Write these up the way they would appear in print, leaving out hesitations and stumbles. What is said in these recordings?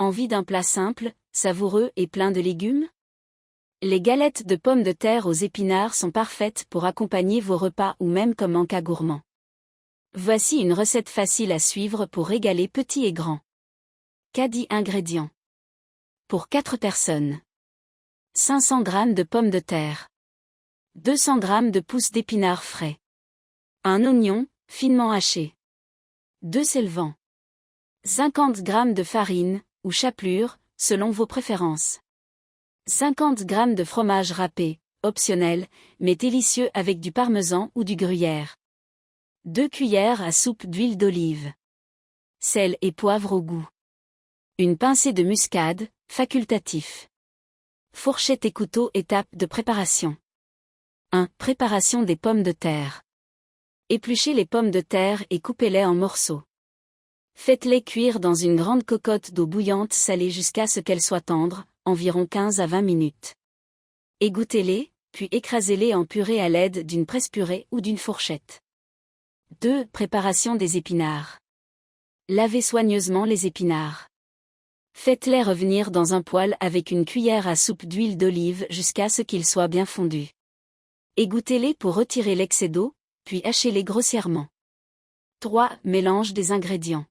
Envie d'un plat simple, savoureux et plein de légumes? Les galettes de pommes de terre aux épinards sont parfaites pour accompagner vos repas ou même comme encas gourmand. Voici une recette facile à suivre pour régaler petits et grands. Caddy ingrédients. Pour 4 personnes. 500 g de pommes de terre. 200 g de pousses d'épinards frais. Un oignon, finement haché. 2 sel vent. 50 g de farine, ou chapelure, selon vos préférences. 50 g de fromage râpé, optionnel, mais délicieux avec du parmesan ou du gruyère. 2 cuillères à soupe d'huile d'olive. Sel et poivre au goût. Une pincée de muscade, facultatif. Fourchette et couteau. Étape de préparation. 1. Préparation des pommes de terre. Épluchez les pommes de terre et coupez-les en morceaux. Faites-les cuire dans une grande cocotte d'eau bouillante salée jusqu'à ce qu'elles soient tendres, environ 15 à 20 minutes. Égouttez-les, puis écrasez-les en purée à l'aide d'une presse-purée ou d'une fourchette. 2. Préparation des épinards. Lavez soigneusement les épinards. Faites-les revenir dans un poêle avec une cuillère à soupe d'huile d'olive jusqu'à ce qu'ils soient bien fondus. Égouttez-les pour retirer l'excès d'eau, puis hachez-les grossièrement. 3. Mélange des ingrédients.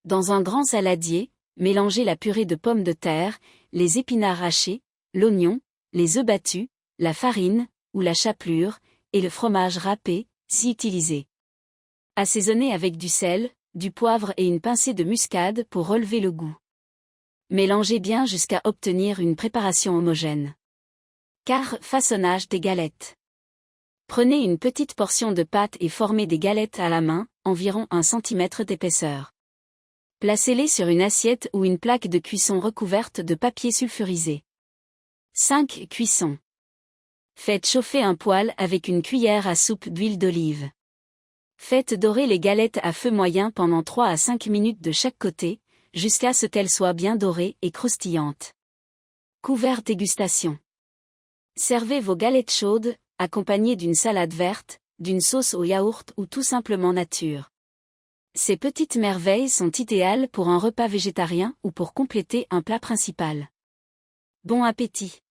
Dans un grand saladier, mélangez la purée de pommes de terre, les épinards hachés, l'oignon, les œufs battus, la farine, ou la chapelure, et le fromage râpé, si utilisé. Assaisonnez avec du sel, du poivre et une pincée de muscade pour relever le goût. Mélangez bien jusqu'à obtenir une préparation homogène. 4. Façonnage des galettes. Prenez une petite portion de pâte et formez des galettes à la main, environ 1 cm d'épaisseur. Placez-les sur une assiette ou une plaque de cuisson recouverte de papier sulfurisé. 5. Cuisson. Faites chauffer un poêle avec une cuillère à soupe d'huile d'olive. Faites dorer les galettes à feu moyen pendant 3 à 5 minutes de chaque côté, jusqu'à ce qu'elles soient bien dorées et croustillantes. Couvert dégustation. Servez vos galettes chaudes, accompagnées d'une salade verte, d'une sauce au yaourt ou tout simplement nature. Ces petites merveilles sont idéales pour un repas végétarien ou pour compléter un plat principal. Bon appétit!